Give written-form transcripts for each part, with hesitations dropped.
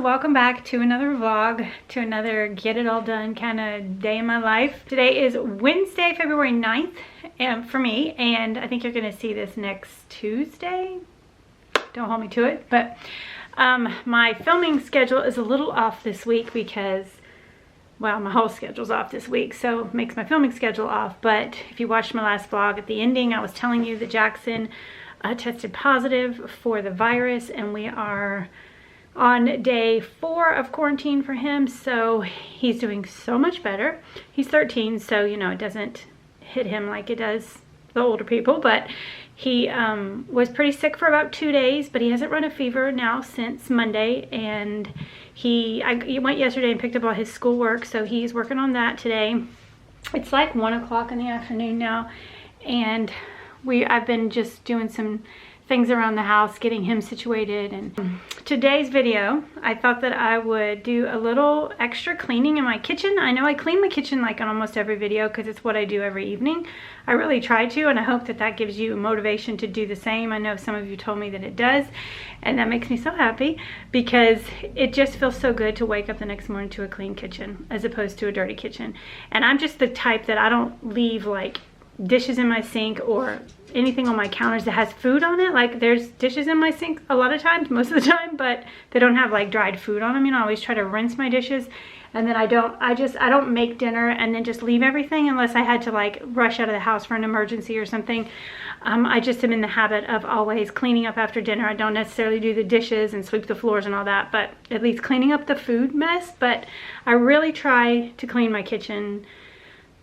welcome back to another vlog, to another get it all done kind of day in my life. Today is Wednesday, February 9th for me, and I think you're going to see this next Tuesday. Don't hold me to it, but my filming schedule is a little off this week because, well, my whole schedule's off this week, so it makes my filming schedule off. But if you watched my last vlog, at the ending I was telling you that Jackson tested positive for the virus, and we are on day 4 of quarantine for him, so he's doing so much better. He's 13, so you know it doesn't hit him like it does the older people, but he was pretty sick for about 2 days, but he hasn't run a fever now since Monday, and he went yesterday and picked up all his schoolwork, so he's working on that today. It's like 1 o'clock in the afternoon now, and I've been just doing some things around the house, getting him situated. And today's video, I thought that I would do a little extra cleaning in my kitchen. I know I clean my kitchen like on almost every video because it's what I do every evening. I really try to, and I hope that that gives you motivation to do the same. I know some of you told me that it does, and that makes me so happy because it just feels so good to wake up the next morning to a clean kitchen as opposed to a dirty kitchen. And I'm just the type that I don't leave like dishes in my sink or anything on my counters that has food on it. Like, there's dishes in my sink a lot of times, most of the time, but they don't have like dried food on them. You know, I always try to rinse my dishes, and then I don't make dinner and then just leave everything unless I had to like rush out of the house for an emergency or something. I just am in the habit of always cleaning up after dinner. I don't necessarily do the dishes and sweep the floors and all that, but at least cleaning up the food mess. But I really try to clean my kitchen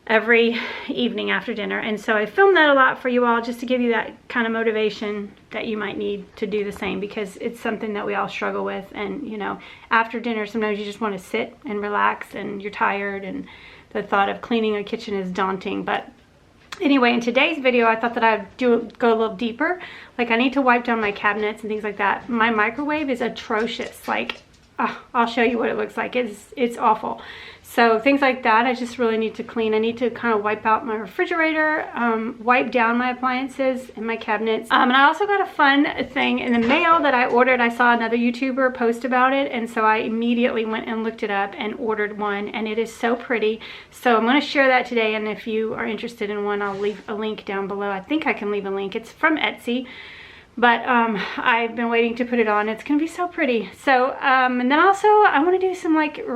every evening after dinner, and so I filmed that a lot for you all just to give you that kind of motivation that you might need to do the same, because it's something that we all struggle with. And you know, after dinner sometimes you just want to sit and relax and you're tired, and the thought of cleaning a kitchen is daunting. But anyway, in today's video I thought that I'd go a little deeper. Like, I need to wipe down my cabinets and things like that. My microwave is atrocious. Like, I'll show you what it looks like. It's awful. So things like that I just really need to clean. I need to kind of wipe out my refrigerator, wipe down my appliances and my cabinets. And I also got a fun thing in the mail that I ordered. I saw another YouTuber post about it, and so I immediately went and looked it up and ordered one, and it is so pretty. So I'm going to share that today, and if you are interested in one, I'll leave a link down below. I think I can leave a link. It's from Etsy. But I've been waiting to put it on. It's going to be so pretty. So, and then also I want to do some like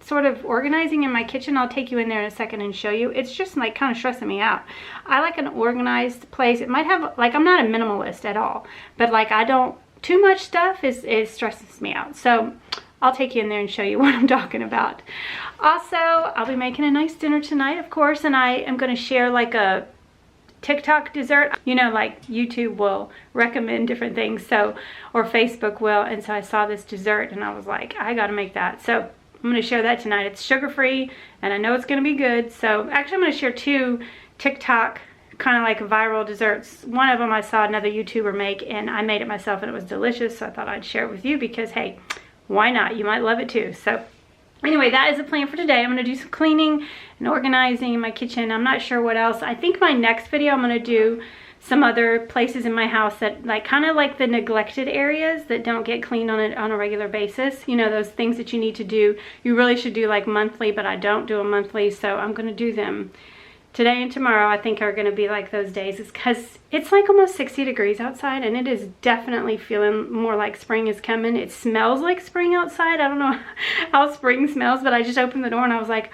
sort of organizing in my kitchen. I'll take you in there in a second and show you. It's just like kind of stressing me out. I like an organized place. It might have, like, I'm not a minimalist at all, but like too much stuff is stresses me out. So I'll take you in there and show you what I'm talking about. Also, I'll be making a nice dinner tonight, of course, and I am going to share like a TikTok dessert. You know, like YouTube will recommend different things, so, or Facebook will, and so I saw this dessert and I was like, I gotta make that. So I'm going to share that tonight. It's sugar-free, and I know it's going to be good. So actually I'm going to share 2 TikTok kind of like viral desserts. One of them I saw another YouTuber make, and I made it myself, and it was delicious, so I thought I'd share it with you because, hey, why not? You might love it too. So anyway, that is the plan for today. I'm going to do some cleaning and organizing in my kitchen. I'm not sure what else. I think my next video I'm going to do some other places in my house that like kind of like the neglected areas that don't get cleaned on a regular basis. You know, those things that you need to do. You really should do like monthly, but I don't do them monthly, so I'm going to do them today and tomorrow. I think are going to be like those days. It's because it's like almost 60 degrees outside, and it is definitely feeling more like spring is coming. It smells like spring outside. I don't know how spring smells, but I just opened the door and I was like,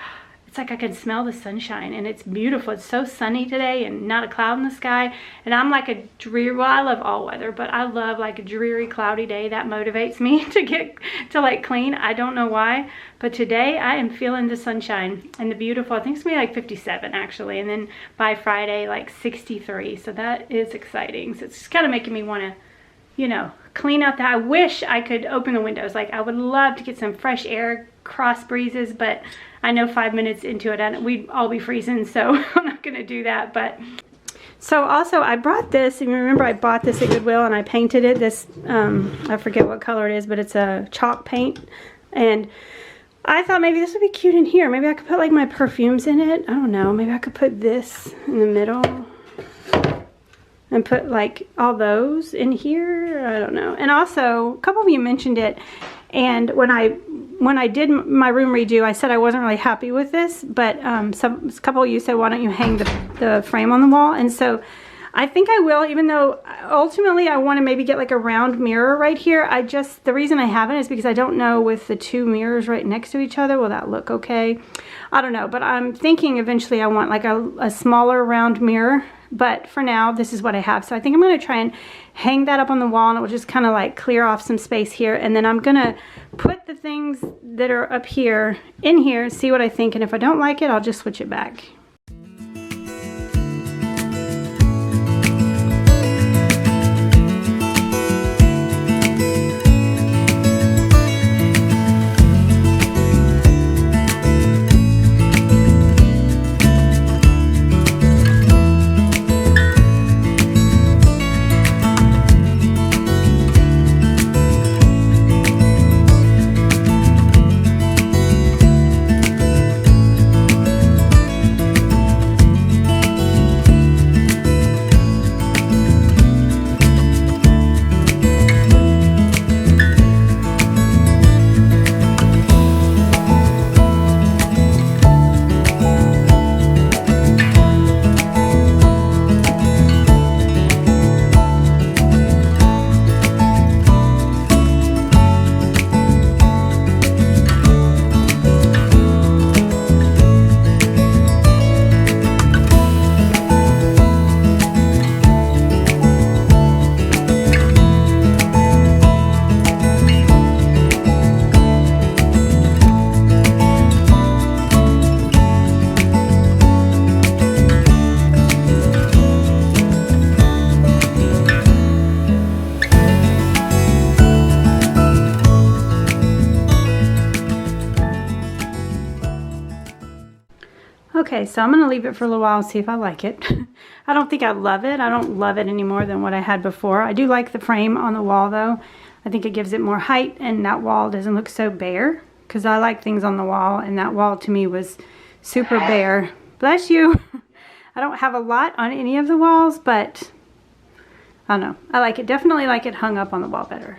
it's like I can smell the sunshine, and it's beautiful. It's so sunny today and not a cloud in the sky. And I'm like a dreary, well, I love all weather, but I love like a dreary, cloudy day. That motivates me to like clean. I don't know why, but today I am feeling the sunshine and the beautiful. I think it's gonna be like 57 actually, and then by Friday like 63. So that is exciting. So it's just kind of making me want to, you know, clean out that. I wish I could open the windows. Like, I would love to get some fresh air, cross breezes, but I know 5 minutes into it and we'd all be freezing, so I'm not gonna do that. But so also I brought this, and you remember I bought this at Goodwill and I painted it this I forget what color it is, but it's a chalk paint, and I thought maybe this would be cute in here. Maybe I could put like my perfumes in it. I don't know, maybe I could put this in the middle and put like all those in here. I don't know. And also, a couple of you mentioned it And when I did my room redo, I said I wasn't really happy with this, but a couple of you said, why don't you hang the frame on the wall? And so I think I will, even though ultimately I want to maybe get like a round mirror right here. The reason I haven't is because I don't know with the two mirrors right next to each other, will that look okay? I don't know, but I'm thinking eventually I want like a smaller round mirror. But for now, this is what I have. So I think I'm going to try and hang that up on the wall, and it will just kind of like clear off some space here. And then I'm going to put the things that are up here in here, see what I think. And if I don't like it, I'll just switch it back. Okay, so I'm going to leave it for a little while and see if I like it. I don't think I love it. I don't love it any more than what I had before. I do like the frame on the wall though. I think it gives it more height and that wall doesn't look so bare, because I like things on the wall and that wall to me was super bare. Bless you. I don't have a lot on any of the walls, but I don't know. I like it. Definitely like it hung up on the wall better.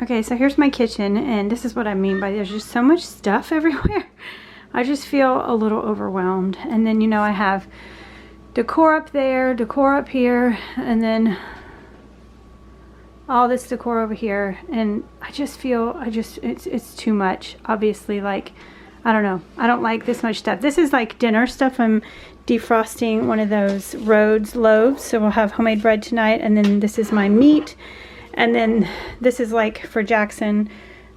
Okay, so here's my kitchen, and this is what I mean by there's just so much stuff everywhere. I just feel a little overwhelmed. And then, you know, I have decor up there, decor up here, and all this decor over here. And I just feel, it's too much. Obviously, like, I don't know. I don't like this much stuff. This is like dinner stuff. I'm defrosting one of those Rhodes loaves. So we'll have homemade bread tonight. And then this is my meat. And then this is like for Jackson,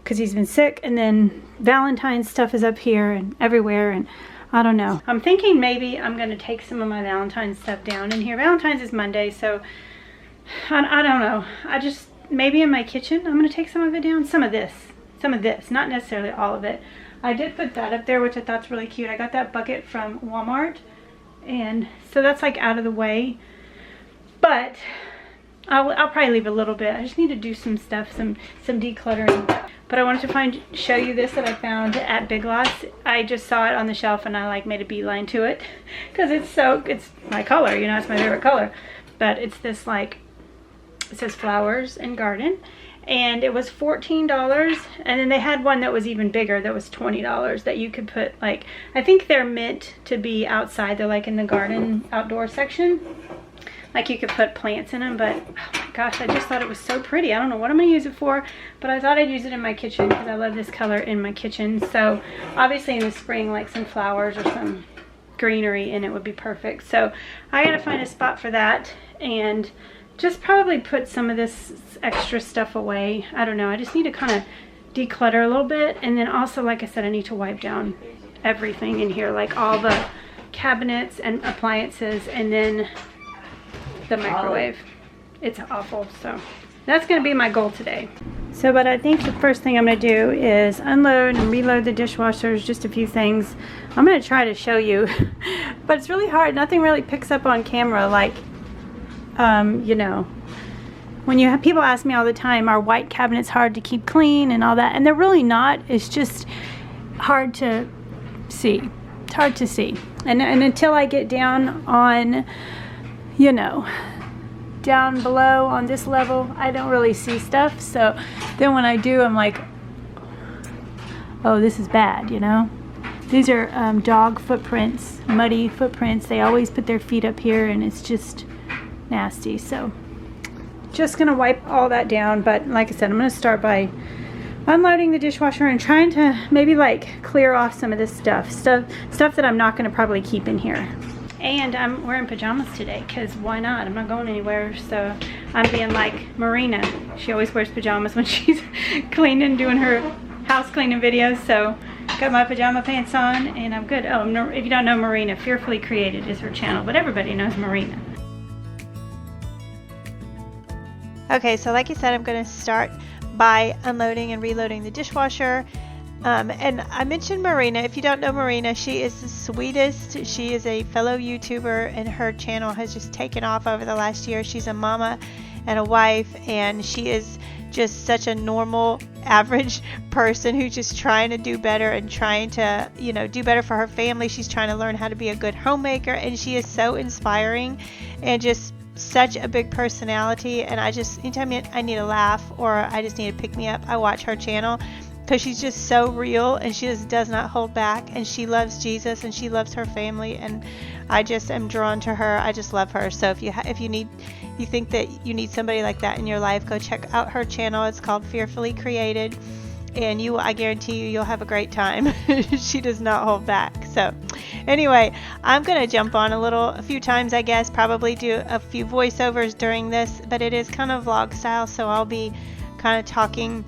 because he's been sick. And then Valentine's stuff is up here and everywhere, and I don't know. I'm thinking maybe I'm going to take some of my Valentine's stuff down in here. Valentine's is Monday, so I don't know. I just, maybe in my kitchen, I'm going to take some of it down. Some of this, not necessarily all of it. I did put that up there, which I thought's really cute. I got that bucket from Walmart, and so that's like out of the way. But I'll probably leave a little bit. I just need to do some stuff, some decluttering. But I wanted to show you this that I found at Big Lots. I just saw it on the shelf and I like made a beeline to it because it's my color, you know, it's my favorite color. But it's this like, it says flowers and garden, and it was $14. And then they had one that was even bigger that was $20 that you could put, like, I think they're meant to be outside. They're like in the garden outdoor section. Like you could put plants in them, but oh my gosh, I just thought it was so pretty. I don't know what I'm gonna use it for, but I thought I'd use it in my kitchen because I love this color in my kitchen. So obviously in the spring, like some flowers or some greenery in it would be perfect. So I gotta find a spot for that and just probably put some of this extra stuff away. I don't know, I just need to kind of declutter a little bit. And then also, like I said, I need to wipe down everything in here, like all the cabinets and appliances, and then the microwave. It's awful. So that's going to be my goal today. So, but I think the first thing I'm going to do is unload and reload the dishwashers, just a few things. I'm going to try to show you, but it's really hard. Nothing really picks up on camera, like, you know, when you have people ask me all the time, are white cabinets hard to keep clean and all that? And they're really not. It's just hard to see. It's hard to see. And until I get down on, you know, down below on this level, I don't really see stuff. So then when I do, I'm like, oh, this is bad, you know. These are dog footprints, muddy footprints. They always put their feet up here and it's just nasty. So just gonna wipe all that down. But like I said, I'm gonna start by unloading the dishwasher and trying to maybe like clear off some of this stuff that I'm not gonna probably keep in here. And I'm wearing pajamas today because why not? I'm not going anywhere, so I'm being like Marina. She always wears pajamas when she's cleaning, doing her house cleaning videos. So got my pajama pants on and I'm good. Oh, if you don't know Marina, Fearfully Created is her channel, but everybody knows Marina. Okay, so like you said, I'm going to start by unloading and reloading the dishwasher. And I mentioned Marina. If you don't know Marina, she is the sweetest. She is a fellow YouTuber and her channel has just taken off over the last year. She's a mama and a wife, and she is just such a normal, average person who's just trying to do better and trying to, you know, do better for her family. She's trying to learn how to be a good homemaker, and she is so inspiring and just such a big personality. And I just, anytime I need a laugh or I just need to pick me up, I watch her channel, because she's just so real and she just does not hold back, and she loves Jesus and she loves her family, and I just am drawn to her. I just love her. So if you think that you need somebody like that in your life, go check out her channel. It's called Fearfully Created, and I guarantee you'll have a great time. She does not hold back. So anyway, I'm gonna jump on a few times, I guess, probably do a few voiceovers during this, but it is kind of vlog style, so I'll be kind of talking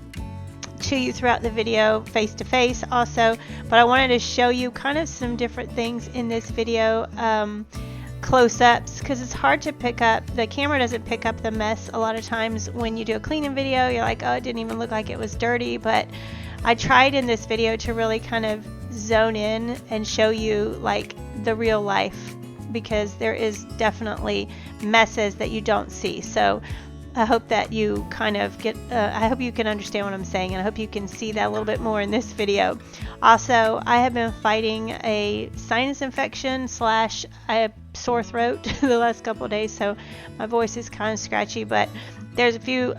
to you throughout the video face to face also. But I wanted to show you kind of some different things in this video, close-ups, because it's hard to pick up. The camera doesn't pick up the mess a lot of times. When you do a cleaning video, you're like, oh, it didn't even look like it was dirty. But I tried in this video to really kind of zone in and show you like the real life, because there is definitely messes that you don't see. So I hope that you kind of get, I hope you can understand what I'm saying, and I hope you can see that a little bit more in this video. Also, I have been fighting a sinus infection / a sore throat the last couple of days, so my voice is kind of scratchy, but there's a few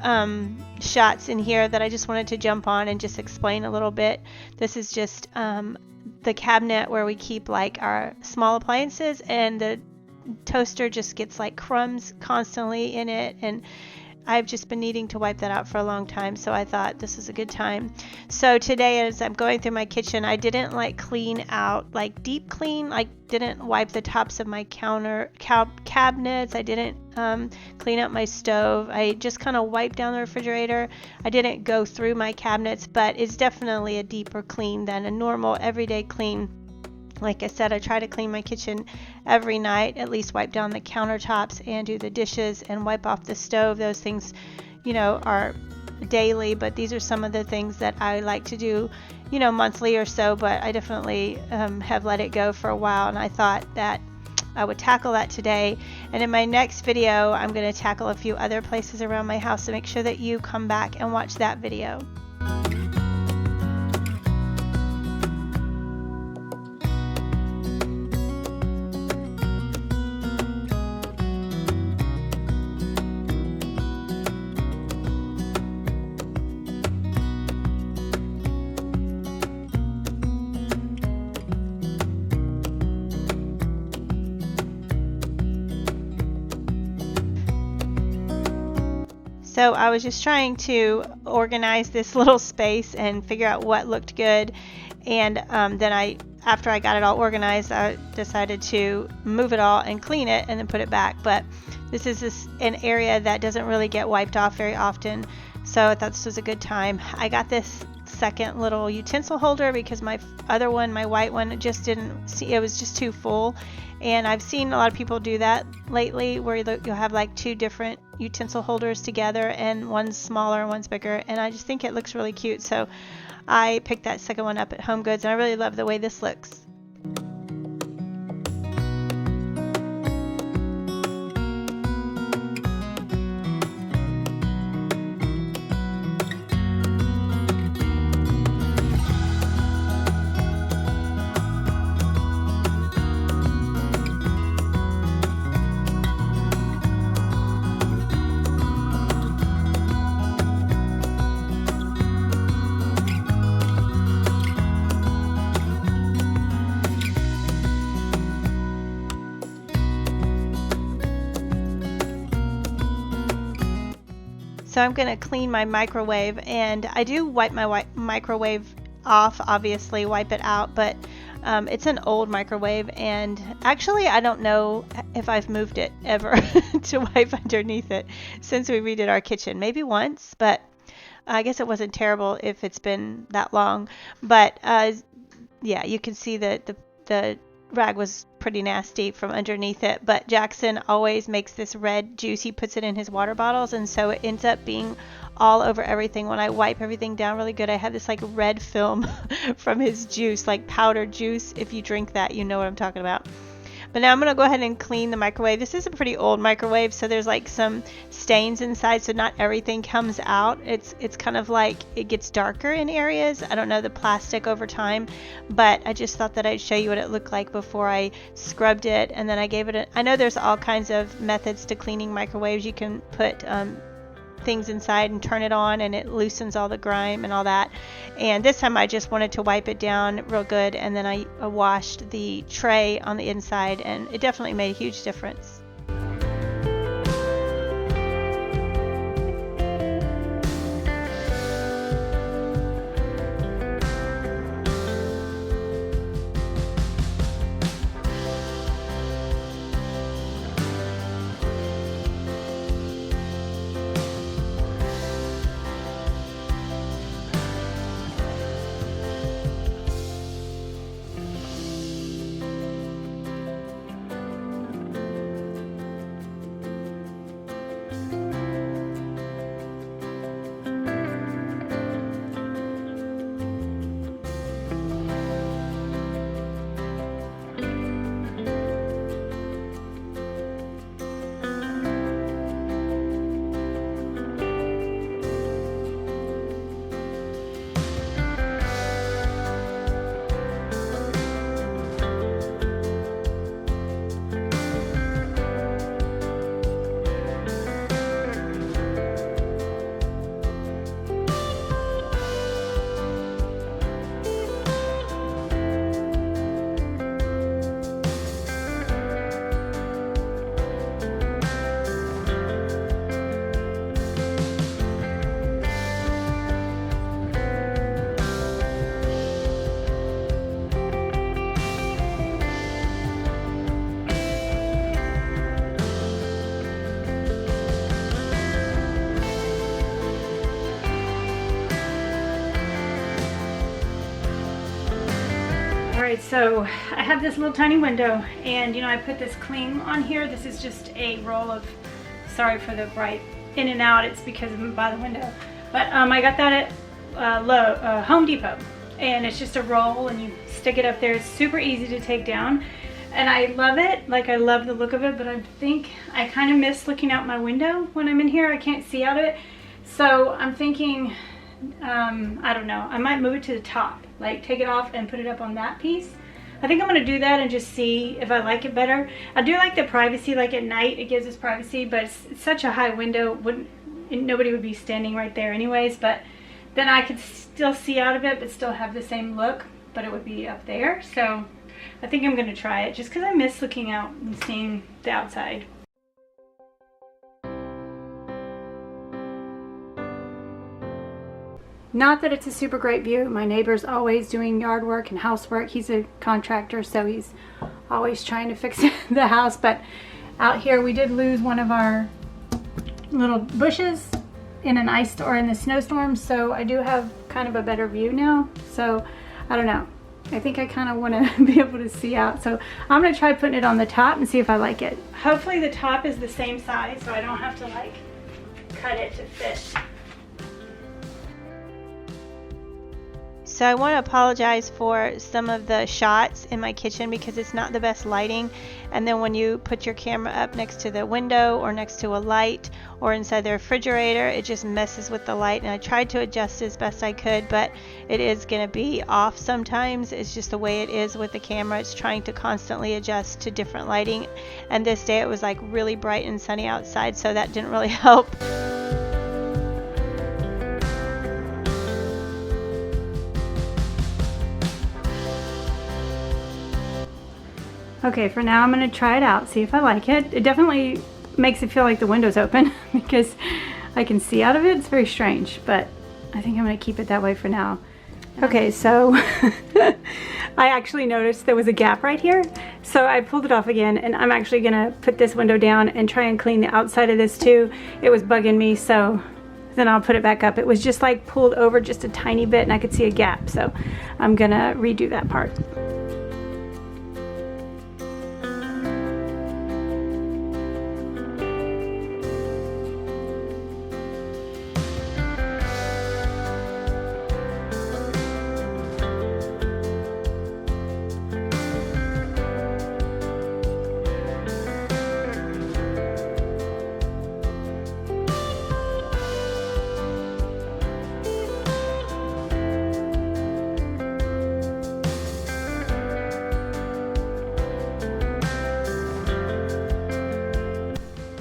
shots in here that I just wanted to jump on and just explain a little bit. This is just the cabinet where we keep like our small appliances, and the toaster just gets like crumbs constantly in it, and I've just been needing to wipe that out for a long time, so I thought this is a good time. So today, as I'm going through my kitchen, I didn't like clean out, like deep clean, like didn't wipe the tops of my cabinets. I didn't clean up my stove. I just kind of wiped down the refrigerator. I didn't go through my cabinets, but it's definitely a deeper clean than a normal everyday clean. Like I said, I try to clean my kitchen every night, at least wipe down the countertops and do the dishes and wipe off the stove. Those things, you know, are daily, but these are some of the things that I like to do, you know, monthly or so, but I definitely have let it go for a while, and I thought that I would tackle that today. And in my next video, I'm going to tackle a few other places around my house, so make sure that you come back and watch that video. So I was just trying to organize this little space and figure out what looked good, and then after I got it all organized, I decided to move it all and clean it and then put it back. But this is an area that doesn't really get wiped off very often, so I thought this was a good time. I got this second little utensil holder because my other one, my white one, just didn't see, it was just too full. And I've seen a lot of people do that lately, where you'll have like two different utensil holders together, and one's smaller and one's bigger, and I just think it looks really cute. So I picked that second one up at Home Goods, and I really love the way this looks. So I'm going to clean my microwave, and I do wipe my microwave off, obviously wipe it out, but it's an old microwave, and actually I don't know if I've moved it ever to wipe underneath it since we redid our kitchen. Maybe once, but I guess it wasn't terrible if it's been that long. But yeah, you can see that the rag was pretty nasty from underneath it. But Jackson always makes this red juice. He puts it in his water bottles, and so it ends up being all over everything. When I wipe everything down really good, I have this like red film from his juice, like powdered juice. If you drink that, you know what I'm talking about. But now I'm going to go ahead and clean the microwave. This is a pretty old microwave, so there's like some stains inside, so not everything comes out. It's kind of like it gets darker in areas. I don't know the plastic over time, but I just thought that I'd show you what it looked like before I scrubbed it, and then I gave it I know there's all kinds of methods to cleaning microwaves. You can put things inside and turn it on, and it loosens all the grime and all that. And this time I just wanted to wipe it down real good, and then I washed the tray on the inside, and it definitely made a huge difference. Alright, so I have this little tiny window, and you know, I put this cling on here. This is just a roll of, sorry for the bright in and out, it's because I'm by the window. But I got that at Home Depot, and it's just a roll, and you stick it up there. It's super easy to take down, and I love it. Like, I love the look of it, but I think I kind of miss looking out my window when I'm in here. I can't see out of it, so I'm thinking, I don't know, I might move it to the top, like take it off and put it up on that piece. I think I'm going to do that and just see if I like it better. I do like the privacy, like at night it gives us privacy, but it's such a high window, nobody would be standing right there anyways, but then I could still see out of it but still have the same look, but it would be up there. So I think I'm going to try it just because I miss looking out and seeing the outside. Not that it's a super great view. My neighbor's always doing yard work and housework. He's a contractor, so he's always trying to fix the house. But out here we did lose one of our little bushes in an ice storm, in the snowstorm, so I do have kind of a better view now. So I don't know. I think I kind of want to be able to see out. So I'm going to try putting it on the top and see if I like it. Hopefully the top is the same size so I don't have to like cut it to fit. So I want to apologize for some of the shots in my kitchen because it's not the best lighting, and then when you put your camera up next to the window or next to a light or inside the refrigerator, it just messes with the light. And I tried to adjust as best I could, but it is going to be off sometimes. It's just the way it is with the camera. It's trying to constantly adjust to different lighting, and this day it was like really bright and sunny outside, so that didn't really help. Okay, for now I'm going to try it out, see if I like it. It definitely makes it feel like the window's open because I can see out of it. It's very strange, but I think I'm gonna keep it that way for now. Okay, so I actually noticed there was a gap right here. So I pulled it off again, and I'm actually gonna put this window down and try and clean the outside of this too. It was bugging me, so then I'll put it back up. It was just like pulled over just a tiny bit and I could see a gap. So I'm gonna redo that part.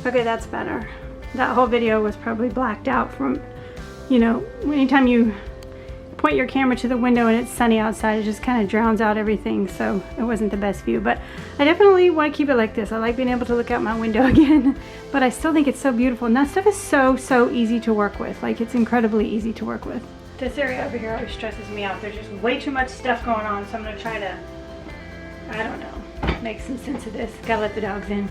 Okay, that's better. That whole video was probably blacked out from, you know, anytime you point your camera to the window and it's sunny outside, it just kind of drowns out everything, so it wasn't the best view. But I definitely want to keep it like this. I like being able to look out my window again, but I still think it's so beautiful. And that stuff is so easy to work with. Like, it's incredibly easy to work with. This area over here always stresses me out. There's just way too much stuff going on, so I'm gonna try to, I don't know, make some sense of this. Gotta let the dogs in.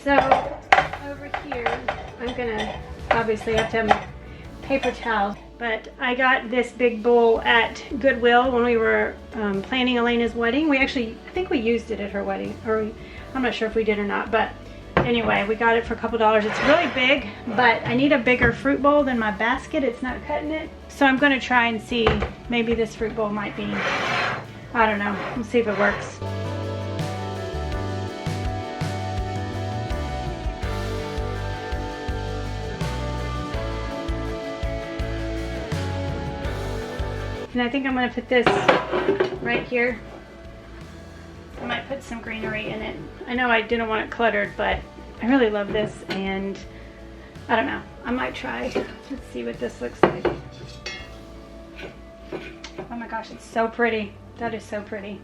So over here, I'm gonna obviously have to have my paper towels, but I got this big bowl at Goodwill when we were planning Elena's wedding. We actually, I think we used it at her wedding, or I'm not sure if we did or not, but anyway, we got it for a couple dollars. It's really big, but I need a bigger fruit bowl than my basket. It's not cutting it. So I'm gonna try and see, maybe this fruit bowl might be, I don't know, we'll see if it works. And I think I'm gonna put this right here. I might put some greenery in it. I know I didn't want it cluttered, but I really love this, and I don't know. I might try. Let's see what this looks like. Oh my gosh, it's so pretty. That is so pretty.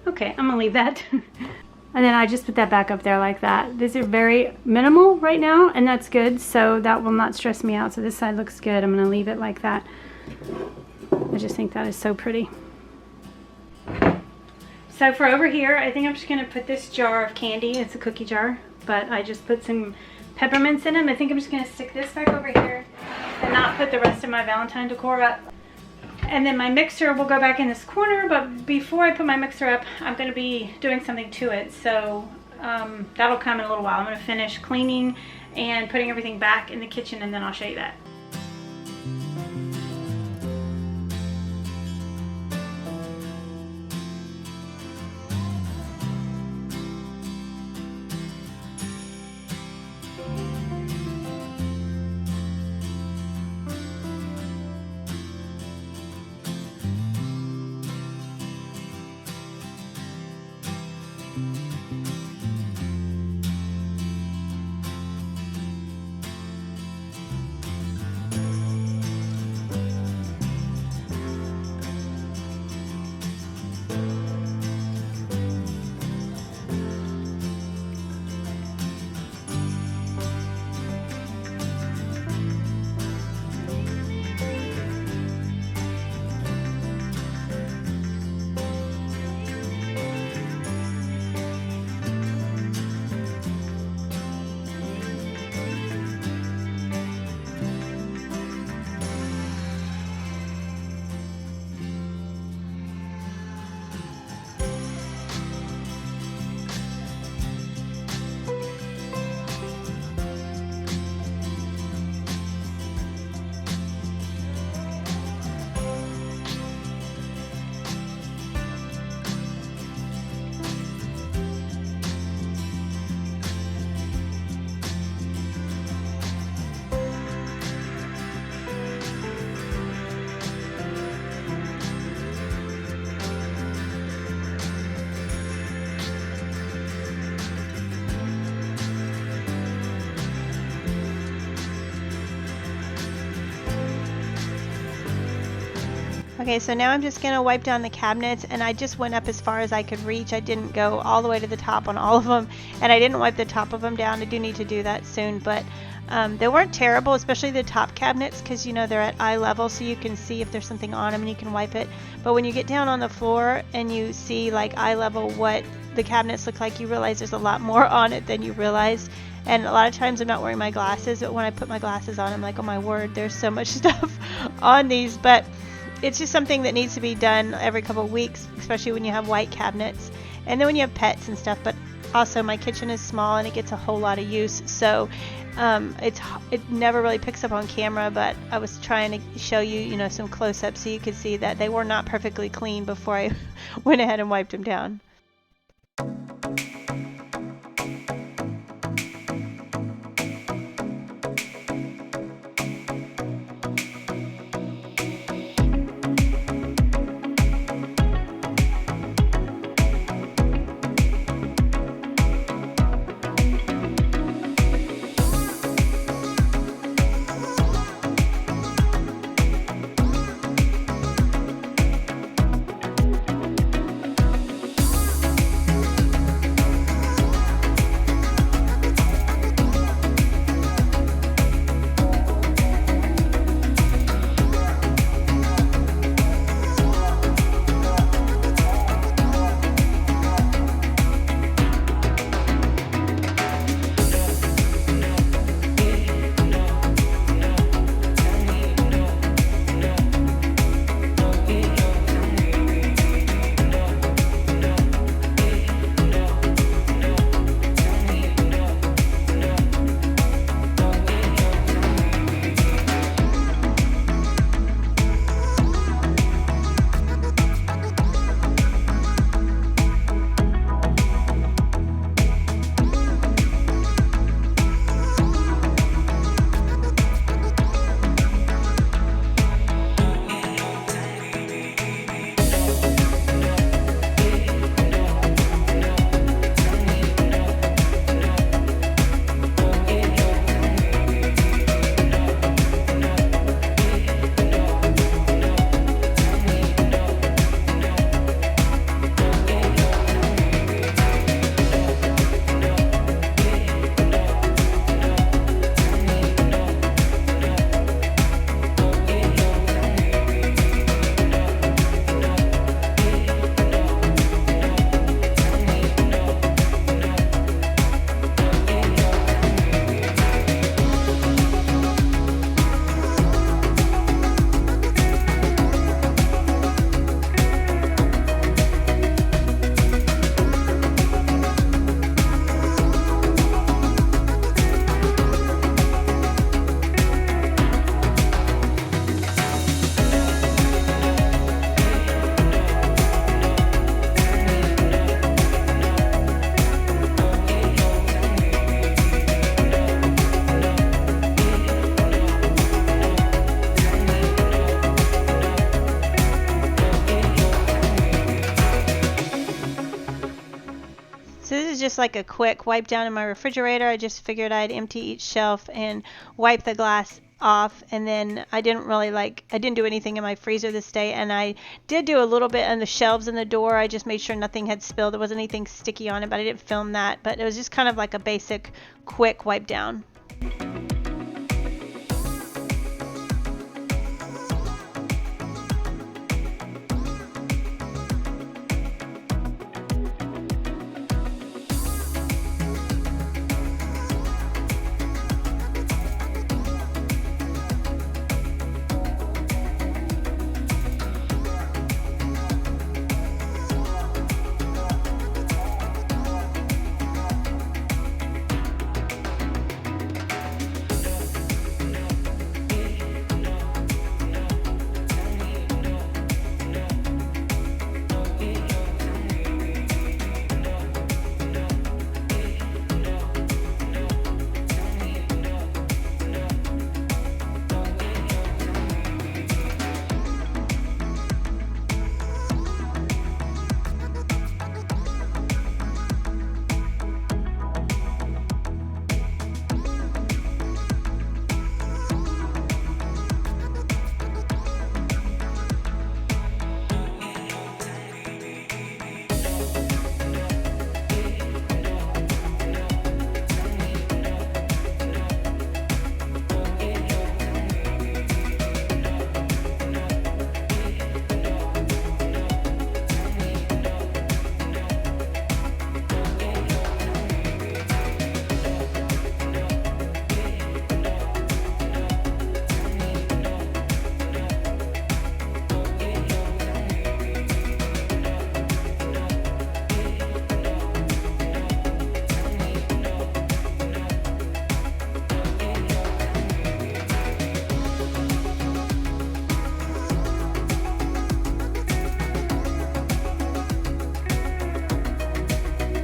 Okay, I'm gonna leave that. And then I just put that back up there like that. These are very minimal right now, and that's good, so that will not stress me out. So this side looks good. I'm gonna leave it like that. I just think that is so pretty. So for over here, I think I'm just gonna put this jar of candy. It's a cookie jar, but I just put some peppermints in them. I think I'm just gonna stick this back over here and not put the rest of my Valentine decor up. And then my mixer will go back in this corner, but before I put my mixer up, I'm gonna be doing something to it. So that'll come in a little while. I'm gonna finish cleaning and putting everything back in the kitchen, and then I'll show you that. Okay, so now I'm just going to wipe down the cabinets, and I just went up as far as I could reach. I didn't go all the way to the top on all of them, and I didn't wipe the top of them down. I do need to do that soon, but they weren't terrible, especially the top cabinets, because you know they're at eye level, so you can see if there's something on them and you can wipe it. But when you get down on the floor and you see like eye level what the cabinets look like, you realize there's a lot more on it than you realized. And a lot of times I'm not wearing my glasses, but when I put my glasses on, I'm like, oh my word, there's so much stuff on these. But it's just something that needs to be done every couple of weeks, especially when you have white cabinets and then when you have pets and stuff. But also my kitchen is small and it gets a whole lot of use, so it never really picks up on camera, but I was trying to show you, some close-ups so you could see that they were not perfectly clean before I went ahead and wiped them down. just like a quick wipe down in my refrigerator. I just figured I'd empty each shelf and wipe the glass off, and then I didn't do anything in my freezer this day, and I did do a little bit on the shelves and the door. I just made sure nothing had spilled. There wasn't anything sticky on it, but I didn't film that. But it was just kind of like a basic quick wipe down.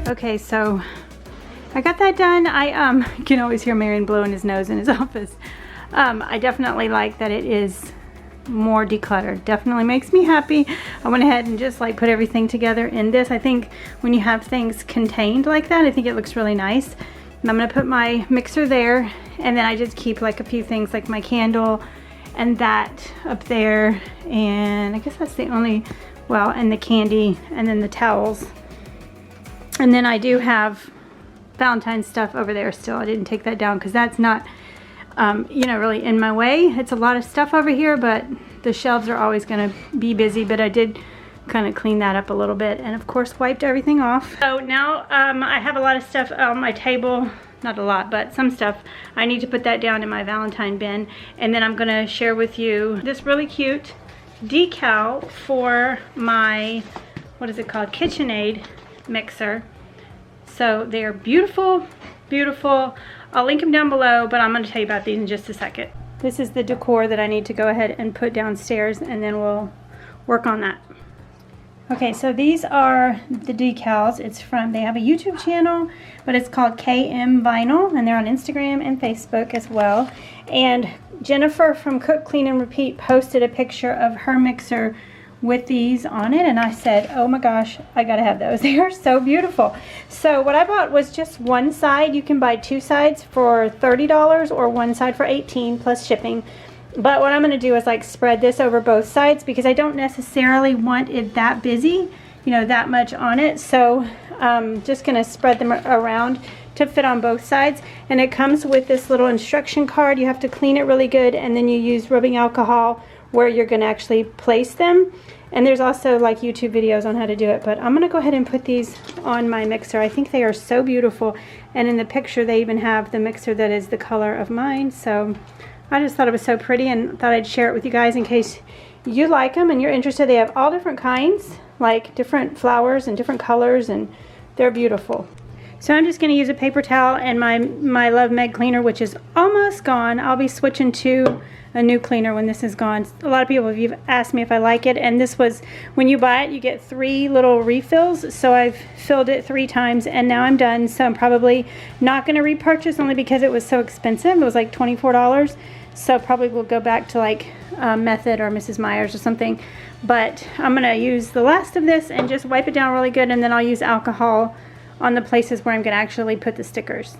Okay, so I got that done. I you can always hear Marion blowing his nose in his office. I definitely like that it is more decluttered. Definitely makes me happy. I went ahead and just like put everything together in this. I think when you have things contained like that, I think it looks really nice. And I'm gonna put my mixer there, and then I just keep like a few things like my candle and that up there, and I guess that's the only, well, and the candy, and then the towels. And then I do have Valentine's stuff over there still. I didn't take that down because that's not, you know, really in my way. It's a lot of stuff over here, but the shelves are always going to be busy. But I did kind of clean that up a little bit, and of course wiped everything off. So now I have a lot of stuff on my table. Not a lot, but some stuff. I need to put that down in my Valentine bin. And then I'm going to share with you this really cute decal for my, what is it called, KitchenAid mixer. So they're beautiful, beautiful. I'll link them down below, but I'm going to tell you about these in just a second. This is the decor that I need to go ahead and put downstairs, and then we'll work on that. Okay, so these are the decals. It's from, they have a YouTube channel, but it's called KM Vinyl, and they're on Instagram and Facebook as well. And Jennifer from Cook, Clean, and Repeat posted a picture of her mixer with these on it, and I said, oh my gosh, I gotta have those. They are so beautiful. So what I bought was just one side. You can buy two sides for $30 or one side for $18 plus shipping. But what I'm going to do is like spread this over both sides because I don't necessarily want it that busy, you know, that much on it. So I'm just going to spread them around to fit on both sides. And it comes with this little instruction card. You have to clean it really good, and then you use rubbing alcohol where you're going to actually place them. And there's also like YouTube videos on how to do it, but I'm going to go ahead and put these on my mixer. I think they are so beautiful, and in the picture they even have the mixer that is the color of mine. So I just thought it was so pretty and thought I'd share it with you guys in case you like them and you're interested. They have all different kinds, like different flowers and different colors, and they're beautiful. So I'm just going to use a paper towel and my Love Meg cleaner, which is almost gone. I'll be switching to a new cleaner when this is gone. A lot of people have asked me if I like it, and this was, when you buy it, you get 3 little refills. So I've filled it 3 times, and now I'm done. So I'm probably not going to repurchase, only because it was so expensive. It was like $24. So probably we'll go back to like Method or Mrs. Meyer's or something. But I'm going to use the last of this and just wipe it down really good, and then I'll use alcohol on the places where I'm going to actually put the stickers.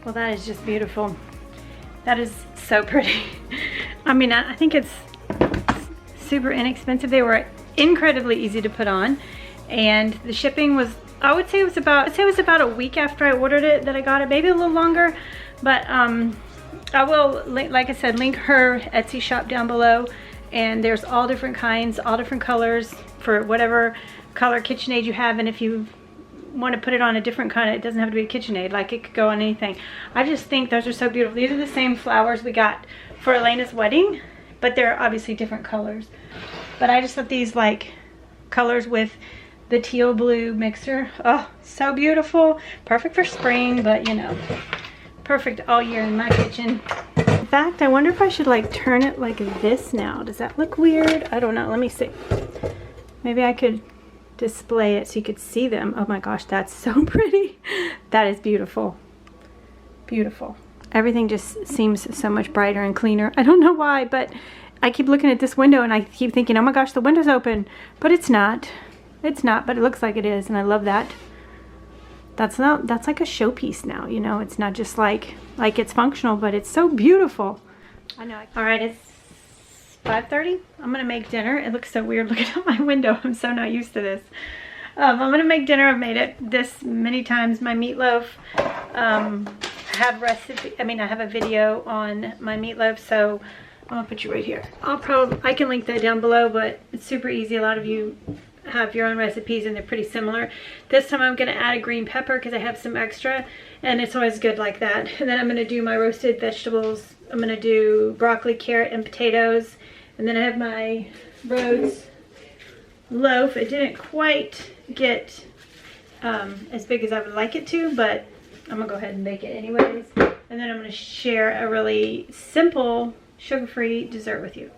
Well, that is just beautiful. That is so pretty. I mean, I think it's super inexpensive. They were incredibly easy to put on, and the shipping was, I would say it was about a week after I ordered it that I got it, maybe a little longer, but I will, like I said, link her Etsy shop down below, and there's all different kinds, all different colors for whatever color KitchenAid you have, and if you want to put it on a different kind, it doesn't have to be a KitchenAid, like it could go on anything. I just think those are so beautiful. These are the same flowers we got for Elena's wedding, but they're obviously different colors. But I just thought these like colors with the teal blue mixer, oh, so beautiful. Perfect for spring, but you know, perfect all year in my kitchen. In fact, I wonder if I should like turn it like this now. Does that look weird? I don't know. Let me see. Maybe I could display it so you could see them. Oh my gosh, that's so pretty. That is beautiful. Beautiful. Everything just seems so much brighter and cleaner. I don't know why, but I keep looking at this window and I keep thinking, oh my gosh, the window's open. But it's not. It's not, but it looks like it is, and I love that. That's like a showpiece now, you know. It's not just like it's functional, but it's so beautiful. I know. All right, it's 5:30. I'm gonna make dinner. It looks so weird looking out my window. I'm so not used to this. I'm gonna make dinner. I've made it this many times. My meatloaf. I have a video on my meatloaf, so I'm gonna put you right here. I can link that down below, but it's super easy. A lot of you have your own recipes and they're pretty similar. This time I'm gonna add a green pepper because I have some extra, and it's always good like that. And then I'm gonna do my roasted vegetables. I'm gonna do broccoli, carrot, and potatoes. And then I have my Rhodes loaf. It didn't quite get as big as I would like it to, but I'm gonna go ahead and bake it anyways. And then I'm gonna share a really simple sugar-free dessert with you.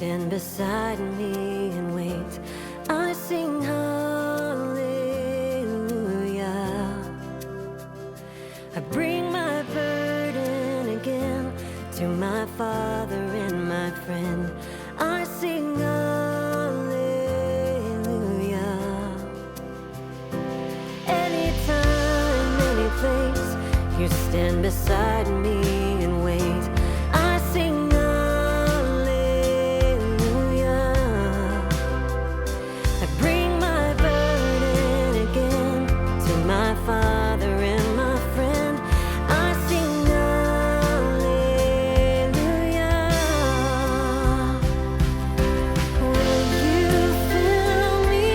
stand beside me and wait. I sing hallelujah. I bring my burden again to my Father and my friend. I sing hallelujah. Anytime, any place, you stand beside me and wait. I sing hallelujah. I bring my burden again to my Father and my friend. I sing hallelujah. Will you fill me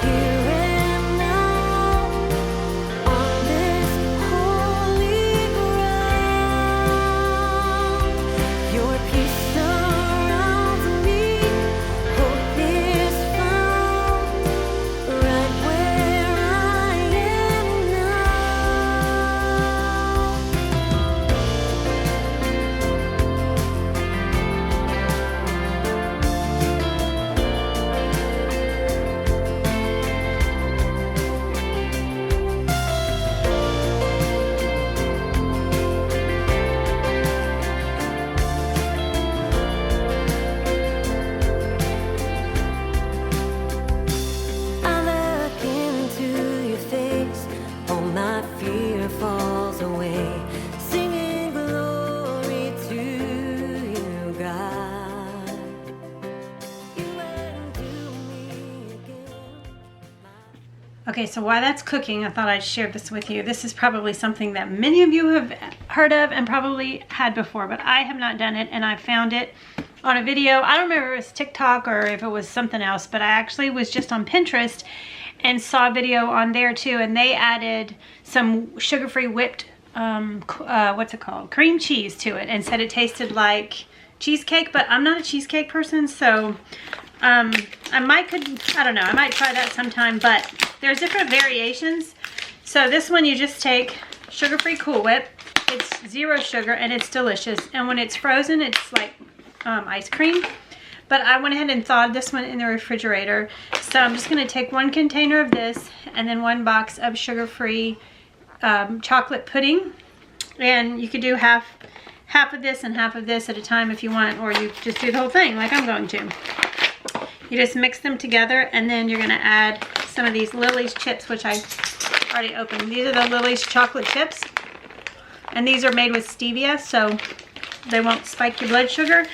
here and now on this holy ground? Your peace surrounds me, hope is found right where I am now. I look into your face, all my fear falls away, singing glory to you, God. You undo me again. Okay, so while that's cooking, I thought I'd share this with you. This is probably something that many of you have heard of and probably had before, but I have not done it, and I found it on a video. I don't remember if it was TikTok or if it was something else, but I actually was just on Pinterest and saw a video on there too, and they added some sugar-free whipped, what's it called? Cream cheese to it, and said it tasted like cheesecake, but I'm not a cheesecake person, so I might try that sometime, but there's different variations. So this one, you just take sugar-free Cool Whip. It's 0 sugar and it's delicious. And when it's frozen, it's like ice cream. But I went ahead and thawed this one in the refrigerator. So I'm just gonna take 1 container of this and then 1 box of sugar-free chocolate pudding. And you could do half of this and half of this at a time if you want, or you just do the whole thing like I'm going to. You just mix them together, and then you're gonna add some of these Lily's chips, which I already opened. These are the Lily's chocolate chips, and these are made with stevia, so they won't spike your blood sugar.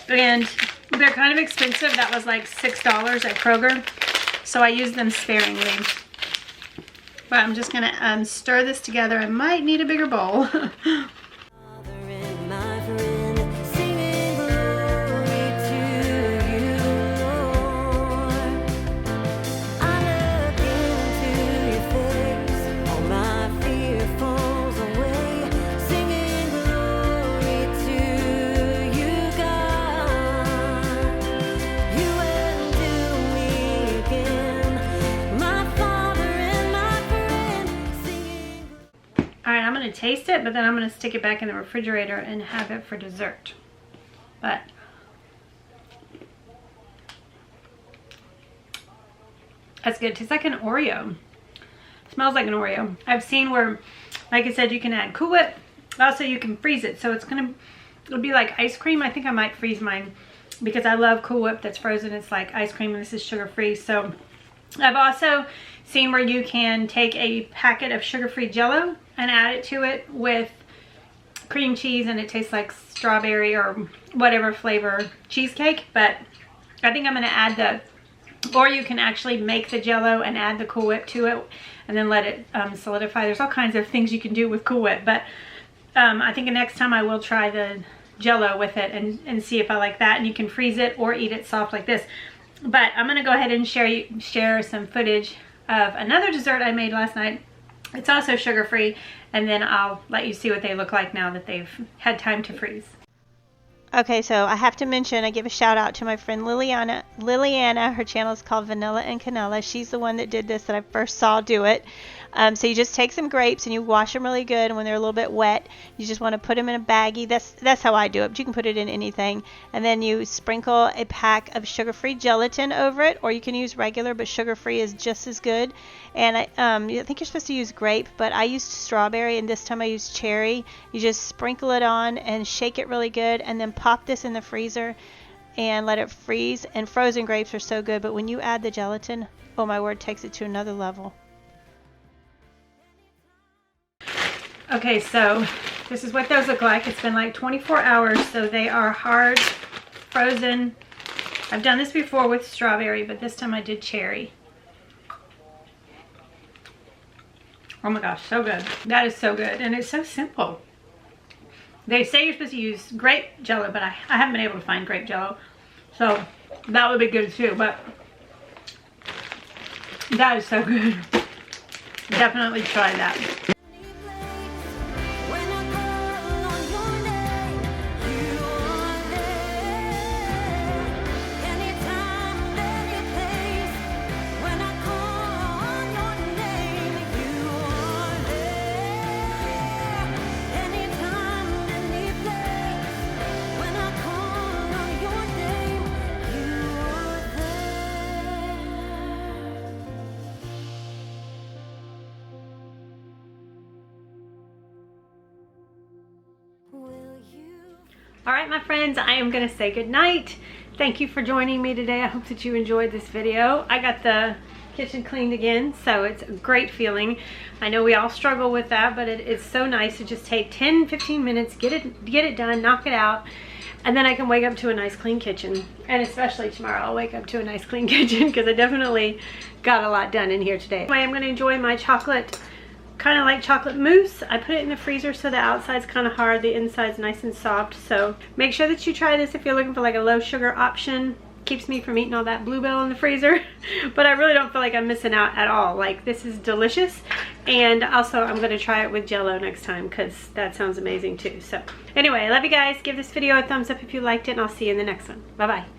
And they're kind of expensive. That was like $6 at Kroger, so I use them sparingly. But I'm just gonna stir this together. I might need a bigger bowl. Father and my friend, singing glory to you, Lord. I look into your face, all my fear falls away, singing glory to you, God. You undo me again, my Father and my friend, singing. All right, I'm gonna taste it, but then I'm gonna stick it back in the refrigerator and have it for dessert. But that's good. It tastes like an Oreo. It smells like an Oreo. I've seen where, like I said, you can add Cool Whip. Also, you can freeze it, so it'll be like ice cream. I think I might freeze mine because I love Cool Whip that's frozen. It's like ice cream, and this is sugar-free. So I've also seen where you can take a packet of sugar-free Jell-O and add it to it with cream cheese, and it tastes like strawberry or whatever flavor cheesecake. But I think I'm gonna add or you can actually make the Jell-O and add the Cool Whip to it and then let it solidify. There's all kinds of things you can do with Cool Whip, but I think the next time I will try the Jell-O with it and see if I like that. And you can freeze it or eat it soft like this. But I'm gonna go ahead and share some footage of another dessert I made last night. It's also sugar-free, and then I'll let you see what they look like now that they've had time to freeze. Okay, so I have to mention, I give a shout out to my friend Liliana. Her channel is called Vanilla and Canela. She's the one that did this that I first saw do it. So you just take some grapes and you wash them really good, and when they're a little bit wet, you just want to put them in a baggie. That's how I do it, but you can put it in anything. And then you sprinkle a pack of sugar-free gelatin over it, or you can use regular, but sugar-free is just as good. And I think you're supposed to use grape, but I used strawberry, and this time I used cherry. You just sprinkle it on and shake it really good, and then pop this in the freezer and let it freeze. And frozen grapes are so good, but when you add the gelatin, oh my word, takes it to another level. Okay, so this is what those look like. It's been like 24 hours, so they are hard, frozen. I've done this before with strawberry, but this time I did cherry. Oh my gosh, so good. That is so good, and it's so simple. They say you're supposed to use grape jello, but I haven't been able to find grape jello, so that would be good too, but that is so good. Definitely try that. All right, my friends, I am gonna say good night. Thank you for joining me today. I hope that you enjoyed this video. I got the kitchen cleaned again, so it's a great feeling. I know we all struggle with that, but it's so nice to just take 10-15 minutes, get it done, knock it out, and then I can wake up to a nice clean kitchen. And especially tomorrow, I'll wake up to a nice clean kitchen because I definitely got a lot done in here today. Anyway, I'm gonna enjoy my chocolate, kind of like chocolate mousse. I put it in the freezer so the outside's kind of hard, the inside's nice and soft. So make sure that you try this if you're looking for like a low sugar option. Keeps me from eating all that Bluebell in the freezer, but I really don't feel like I'm missing out at all. Like, this is delicious. And also I'm going to try it with Jell-O next time because that sounds amazing too. So anyway, I love you guys. Give this video a thumbs up if you liked it, and I'll see you in the next one. Bye bye.